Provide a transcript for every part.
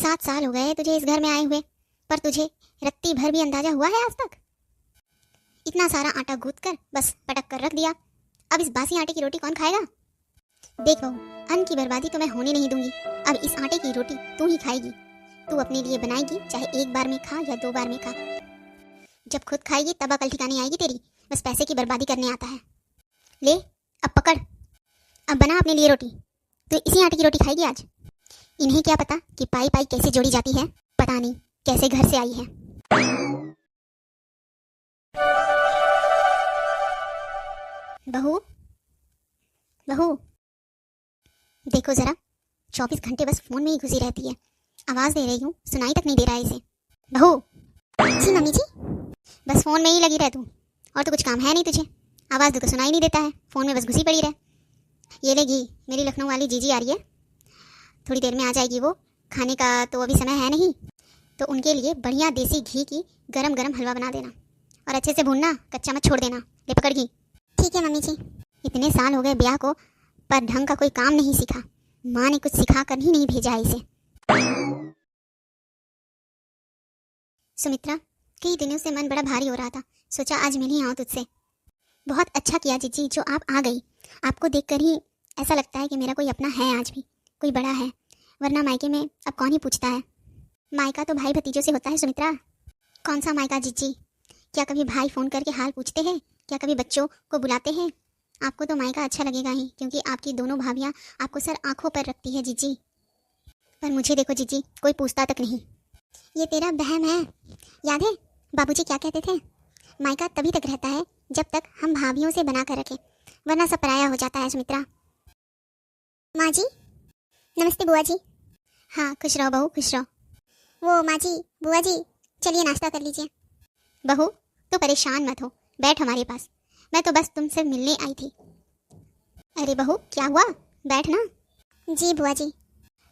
7 साल हो गए तुझे इस घर में आए हुए, पर तुझे रत्ती भर भी अंदाजा हुआ है आज तक? इतना सारा आटा गूंथ कर बस पटक कर रख दिया। अब इस बासी आटे की रोटी कौन खाएगा? देख बहू, अन्न की बर्बादी तो मैं होने नहीं दूंगी। अब इस आटे की रोटी तू ही खाएगी। तू अपने लिए बनाएगी, चाहे एक बार में खा या 2 बार में खा। जब खुद खाएगी तब अकल ठिकाने आएगी तेरी। बस पैसे की बर्बादी करने आता है। ले अब पकड़, अब बना अपने लिए रोटी। तो इसी आटे की रोटी खाएगी आज। इन्हें क्या पता कि पाई पाई कैसे जोड़ी जाती है, पता नहीं कैसे घर से आई है। बहू, बहू, देखो जरा, 24 घंटे बस फोन में ही घुसी रहती है। आवाज दे रही हूँ, सुनाई तक नहीं दे रहा है इसे। बहू। जी मम्मी जी। बस फोन में ही लगी रह तू, और तो कुछ काम है नहीं तुझे। आवाज दो तो सुनाई नहीं देता है, फोन में बस घुसी पड़ी रह। ये ले घी, मेरी लखनऊ वाली जीजी आ रही है, थोड़ी देर में आ जाएगी वो। खाने का तो अभी समय है नहीं, तो उनके लिए बढ़िया देसी घी की गरम गरम हलवा बना देना, और अच्छे से भूनना, कच्चा मत छोड़ देना। ले पकड़ घी। ठीक है मम्मी जी। इतने साल हो गए ब्याह को, पर ढंग का कोई काम नहीं सीखा। माँ ने कुछ सिखा कर ही नहीं भेजा है इसे। सुमित्रा, कई दिनों से मन बड़ा भारी हो रहा था, सोचा आज मिल ही आऊँ तुझसे। बहुत अच्छा किया जीजी जो आप आ गई। आपको देखकर ही ऐसा लगता है कि मेरा कोई अपना है, आज भी कोई बड़ा है, वरना मायके में अब कौन ही पूछता है। मायका तो भाई भतीजों से होता है सुमित्रा। कौन सा मायका जीजी? क्या कभी भाई फ़ोन करके हाल पूछते हैं? क्या कभी बच्चों को बुलाते हैं? आपको तो मायका अच्छा लगेगा ही, क्योंकि आपकी दोनों भाभियाँ आपको सर आंखों पर रखती है जीजी। पर मुझे देखो जीजी, कोई पूछता तक नहीं। ये तेरा बहम है। याद है बाबूजी क्या कहते थे? मायका तभी तक रहता है जब तक हम भाभियों से बना कर रखें, वरना सब पराया हो जाता है सुमित्रा। माँ जी। नमस्ते बुआ जी। हाँ खुश रहो बहू, खुश रहो। वो माँ जी, बुआ जी, चलिए नाश्ता कर लीजिए। बहू तो परेशान मत हो, बैठ हमारे पास, मैं तो बस तुमसे मिलने आई थी। अरे बहू क्या हुआ, बैठ ना। जी बुआ जी।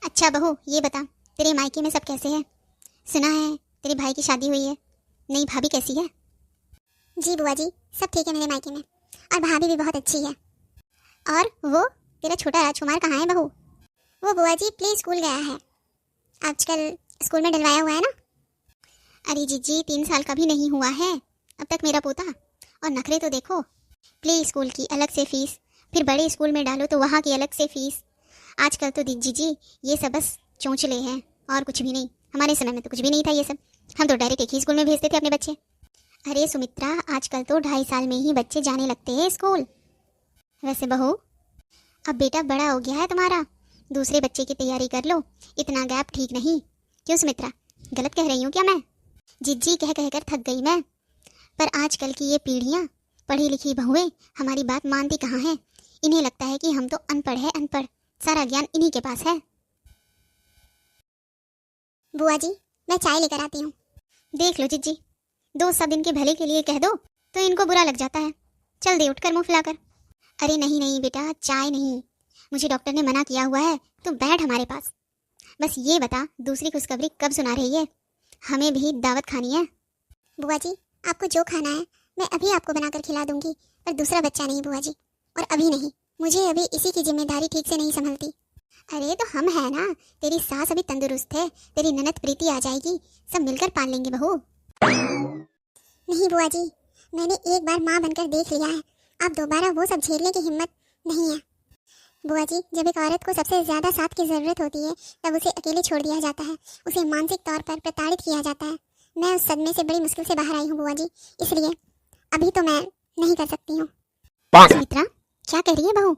अच्छा बहू ये बता, तेरे मायके में सब कैसे हैं? सुना है तेरे भाई की शादी हुई है, नई भाभी कैसी है? जी बुआ जी, सब ठीक है मेरे मायके में, और भाभी भी बहुत अच्छी है। और वो तेरा छोटा राजकुमार कहाँ है बहू? वो बुआ जी प्ले स्कूल गया है, आजकल स्कूल में डलवाया हुआ है ना। अरे जीजी 3 साल का भी नहीं हुआ है अब तक मेरा पोता, और नखरे तो देखो। प्ले स्कूल की अलग से फीस, फिर बड़े स्कूल में डालो तो वहाँ की अलग से फीस। आजकल तो जीजी ये सब बस चोंचले हैं और कुछ भी नहीं। हमारे समय में तो कुछ भी नहीं था ये सब, हम तो डायरेक्ट एक ही स्कूल में भेजते थे अपने बच्चे। अरे सुमित्रा आजकल तो 2.5 साल में ही बच्चे जाने लगते हैं स्कूल। वैसे बहू अब बेटा बड़ा हो गया है तुम्हारा, दूसरे बच्चे की तैयारी कर लो, इतना गैप ठीक नहीं। क्यों सुमित्रा, गलत कह रही हूँ क्या मैं? जिज्जी कह कह कर थक गई मैं। पर आजकल की ये पीढ़ियाँ, पढ़ी लिखी बहुएं हमारी बात मानती कहाँ हैं। इन्हें लगता है कि हम तो अनपढ़ है, अनपढ़, सारा ज्ञान इन्हीं के पास है। बुआ जी मैं चाय लेकर आती हूँ। देख लो जिज्जी, दो सब इनके भले के लिए कह दो तो इनको बुरा लग जाता है। चल दे उठकर मुँह फुलाकर। अरे नहीं नहीं बेटा, चाय नहीं, मुझे डॉक्टर ने मना किया हुआ है, तुम बैठ हमारे पास। बस ये बता दूसरी खुशखबरी कब सुना रही है? हमें भी दावत खानी है। बुआ जी आपको जो खाना है मैं अभी आपको बनाकर खिला दूंगी, पर दूसरा बच्चा नहीं बुआ जी, और अभी नहीं। मुझे अभी इसी की जिम्मेदारी ठीक से नहीं संभलती। अरे तो हम हैं ना, तेरी सास अभी तंदुरुस्त है, तेरी ननद प्रीति आ जाएगी, सब मिलकर पाल लेंगे बहू। नहीं बुआ जी, मैंने एक बार माँ बनकर देख लिया है, अब दोबारा वो सब झेलने की हिम्मत नहीं है। बुआ जी जब एक औरत को सबसे ज़्यादा साथ की ज़रूरत होती है तब उसे अकेले छोड़ दिया जाता है, उसे मानसिक तौर पर प्रताड़ित किया जाता है। मैं उस सदमे से बड़ी मुश्किल से बाहर आई हूँ बुआ जी, इसलिए अभी तो मैं नहीं कर सकती हूँ। सुमित्रा क्या कह रही है बहू?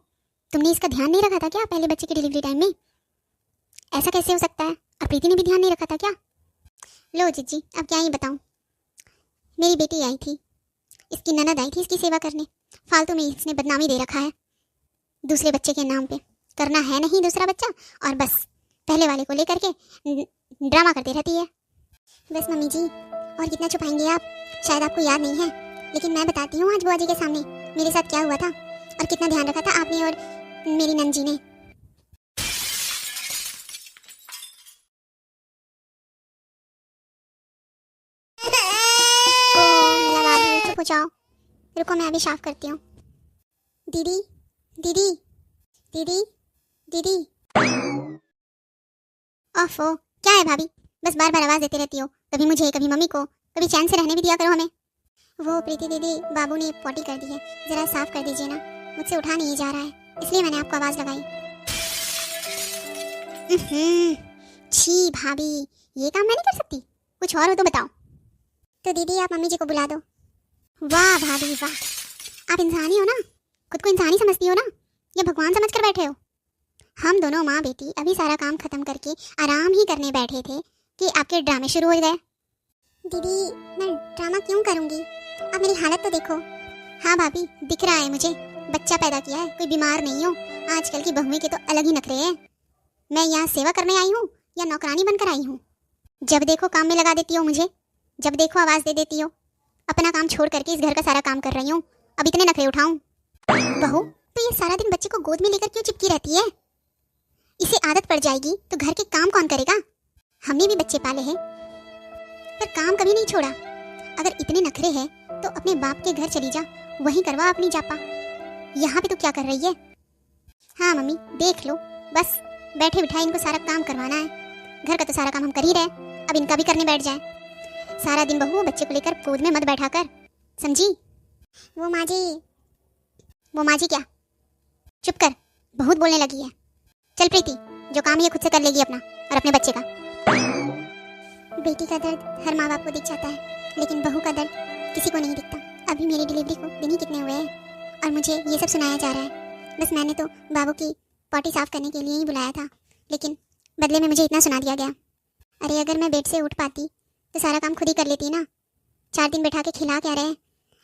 तुमने इसका ध्यान नहीं रखा था क्या पहले बच्चे की डिलीवरी टाइम में? ऐसा कैसे हो सकता है? और प्रीति ने भी ध्यान नहीं रखा था क्या? लो जीजी अब क्या ही बताऊँ, मेरी बेटी आई थी, इसकी ननद आई थी इसकी सेवा करने, फालतू में इसने बदनामी दे रखा है दूसरे बच्चे के नाम पे। करना है नहीं दूसरा बच्चा, और बस पहले वाले को लेकर के ड्रामा करती रहती है। बस मम्मी जी और कितना छुपाएंगे आप, शायद आपको याद नहीं है, लेकिन मैं बताती हूँ आज बुआ जी के सामने मेरे साथ क्या हुआ था और कितना ध्यान रखा था आपने और मेरी नंद जी ने। चुप हो जाओ, रुको मैं अभी साफ करती हूँ। दीदी दीदी दीदी दीदी। ओफो क्या है भाभी, बस बार बार आवाज देते रहती हो, कभी मुझे कभी मम्मी को, कभी चैन से रहने भी दिया करो हमें। वो प्रीति दीदी, बाबू ने पॉटी कर दी है, जरा साफ कर दीजिए ना, मुझसे उठा नहीं जा रहा है, इसलिए मैंने आपको आवाज लगाई। छी भाभी, ये काम मैं नहीं कर सकती, कुछ और हो तो बताओ। तो दीदी आप मम्मी जी को बुला दो। वाह भाभी वाह, आप इंसानी हो ना, खुद को इंसानी समझती हो ना, या भगवान समझ कर बैठे हो। हम दोनों माँ बेटी अभी सारा काम खत्म करके आराम ही करने बैठे थे कि आपके ड्रामे शुरू हो गए। दीदी मैं ड्रामा क्यों करूँगी, आप मेरी हालत तो देखो। हाँ भाभी दिख रहा है मुझे, बच्चा पैदा किया है, कोई बीमार नहीं हो। आजकल की बहुएं के तो अलग ही नखरे हैं। मैं यहाँ सेवा करने आई हूँ या नौकरानी बनकर आई हूँ? जब देखो काम में लगा देती हो मुझे, जब देखो आवाज़ दे देती हो। अपना काम छोड़ करके इस घर का सारा काम कर रही हूँ, अब इतने नखरे उठाऊं? बहू तो ये सारा दिन बच्चे को गोद में लेकर क्यों चिपकी रहती है? इसे आदत पड़ जाएगी तो घर के काम कौन करेगा? हमने भी बच्चे पाले हैं पर काम कभी नहीं छोड़ा। अगर इतने नखरे हैं तो अपने बाप के घर चली जा, वहीं करवा अपनी जापा। यहाँ पे तो क्या कर रही है? हाँ मम्मी देख लो, बस बैठे बिठाए इनको सारा काम करवाना है। घर का तो सारा काम हम कर ही रहे, अब इनका भी करने बैठ जाए। सारा दिन बहू बच्चे को लेकर गोद में मत बैठा कर, समझी? वो माँ जी क्या? चुप कर, बहुत बोलने लगी है। चल प्रीति, जो काम है खुद से कर लेगी अपना और अपने बच्चे का। बेटी का दर्द हर माँ बाप को दिख जाता है, लेकिन बहू का दर्द किसी को नहीं दिखता। अभी मेरी डिलीवरी को दिन ही कितने हुए हैं और मुझे ये सब सुनाया जा रहा है। बस मैंने तो बाबू की पॉटी साफ करने के लिए ही बुलाया था, लेकिन बदले में मुझे इतना सुना दिया गया। अरे अगर मैं बेड से उठ पाती तो सारा काम खुद ही कर लेती ना। 4 दिन बैठा के खिला क्या रहे,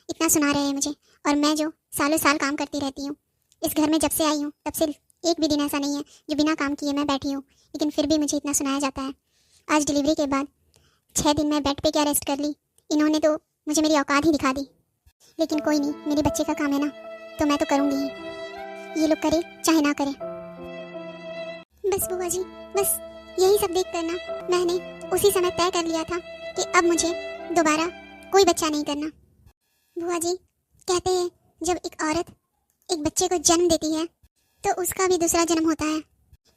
इतना सुना रहे हैं मुझे, और मैं जो सालों साल काम करती रहती हूँ। इस घर में जब से आई हूँ तब से एक भी दिन ऐसा नहीं है जो बिना काम किए मैं बैठी हूँ, लेकिन फिर भी मुझे इतना सुनाया जाता है। आज डिलीवरी के बाद 6 दिन मैं बेड पे क्या रेस्ट कर ली, इन्होंने तो मुझे मेरी औकात ही दिखा दी। लेकिन कोई नहीं, मेरे बच्चे का काम है ना, तो मैं तो करूँगी ही। ये लोग करे चाहे ना करे। बस बुआ जी, बस यही सब देख कर ना मैंने उसी समय तय कर लिया था कि अब मुझे दोबारा कोई बच्चा नहीं करना। बुआ जी कहते हैं जब एक औरत एक बच्चे को जन्म देती है तो उसका भी दूसरा जन्म होता है,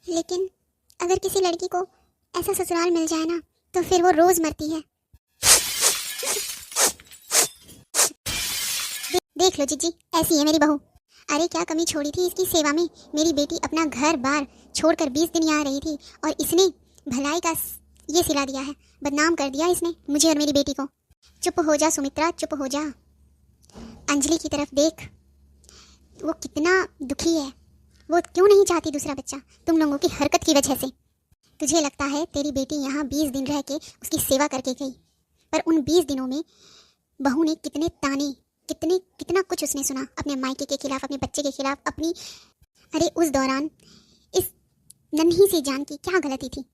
लेकिन अगर किसी लड़की को ऐसा ससुराल मिल जाए ना तो फिर वो रोज मरती है। देख लो जीजी, ऐसी है मेरी बहू। अरे क्या कमी छोड़ी थी इसकी सेवा में। मेरी बेटी अपना घर बार छोड़कर 20 दिन यहाँ रही थी और इसने भलाई का ये सिला दिया है, बदनाम कर दिया इसने मुझे और मेरी बेटी को। चुप हो जा सुमित्रा, चुप हो जा। अंजलि की तरफ देख, वो कितना दुखी है। वो क्यों नहीं चाहती दूसरा बच्चा? तुम लोगों की हरकत की वजह से। तुझे लगता है तेरी बेटी यहाँ 20 दिन रह के उसकी सेवा करके गई, पर उन 20 दिनों में बहू ने कितने ताने, कितना कुछ उसने सुना अपने मायके के खिलाफ, अपने बच्चे के खिलाफ, अपनी। अरे उस दौरान इस नन्ही सी जान की क्या गलती थी?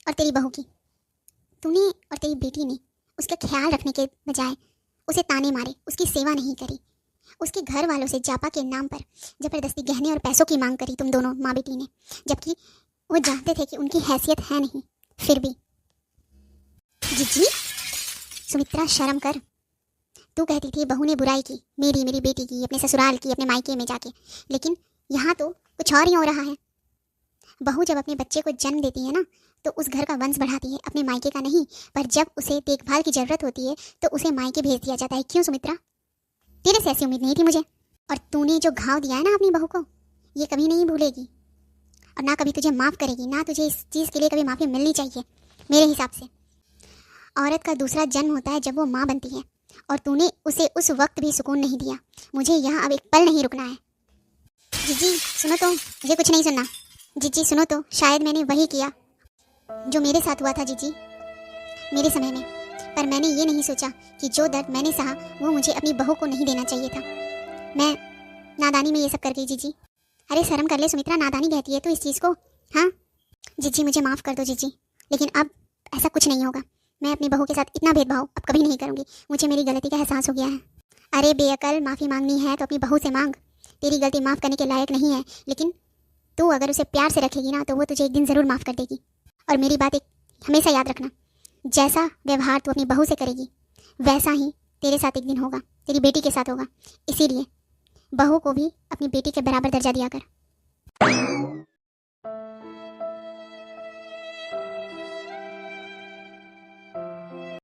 और तेरी बहू की, तूने और तेरी बेटी ने उसका ख्याल रखने के बजाय उसे ताने मारे, उसकी सेवा नहीं करी। उसके घर वालों से जापा के नाम पर जबरदस्ती गहने और पैसों की मांग करी तुम दोनों माँ बेटी ने, जबकि वो जानते थे कि उनकी हैसियत है नहीं। फिर भी जीजी, सुमित्रा शर्म कर। तू कहती थी बहू ने बुराई की, मेरी बेटी की, अपने ससुराल की, अपने मायके में जाके, लेकिन यहाँ तो कुछ और ही हो रहा है। बहू जब अपने बच्चे को जन्म देती है ना तो उस घर का वंश बढ़ाती है, अपने मायके का नहीं। पर जब उसे देखभाल की जरूरत होती है तो उसे मायके भेज दिया जाता है। क्यों सुमित्रा? तेरे से ऐसी उम्मीद नहीं थी मुझे। और तूने जो घाव दिया है ना अपनी बहू को, ये कभी नहीं भूलेगी और ना कभी तुझे माफ़ करेगी। ना तुझे इस चीज़ के लिए कभी माफ़ी मिलनी चाहिए मेरे हिसाब से। औरत का दूसरा जन्म होता है जब वो माँ बनती है, और तूने उसे उस वक्त भी सुकून नहीं दिया। मुझे यहाँ अब एक पल नहीं रुकना है। जीजी सुनो तो, मुझे कुछ नहीं सुनना। जीजी सुनो तो, शायद मैंने वही किया जो मेरे साथ हुआ था जीजी, मेरे समय में। पर मैंने ये नहीं सोचा कि जो दर्द मैंने सहा वो मुझे अपनी बहू को नहीं देना चाहिए था। मैं नादानी में ये सब कर गई जीजी। अरे शर्म कर ले सुमित्रा, नादानी कहती है तू इस चीज़ को? हाँ जीजी मुझे माफ़ कर दो जीजी, लेकिन अब ऐसा कुछ नहीं होगा। मैं अपनी बहू के साथ इतना भेदभाव अब कभी नहीं करूँगी। मुझे मेरी गलती का एहसास हो गया है। अरे बेअकल, माफ़ी मांगनी है तो अपनी बहू से मांग। तेरी गलती माफ़ करने के लायक नहीं है, लेकिन तू अगर उसे प्यार से रखेगी ना तो वो तुझे एक दिन ज़रूर माफ़ कर देगी। और मेरी बात एक हमेशा याद रखना, जैसा व्यवहार तू अपनी बहू से करेगी वैसा ही तेरे साथ एक दिन होगा, तेरी बेटी के साथ होगा। इसीलिए बहू को भी अपनी बेटी के बराबर दर्जा दिया कर।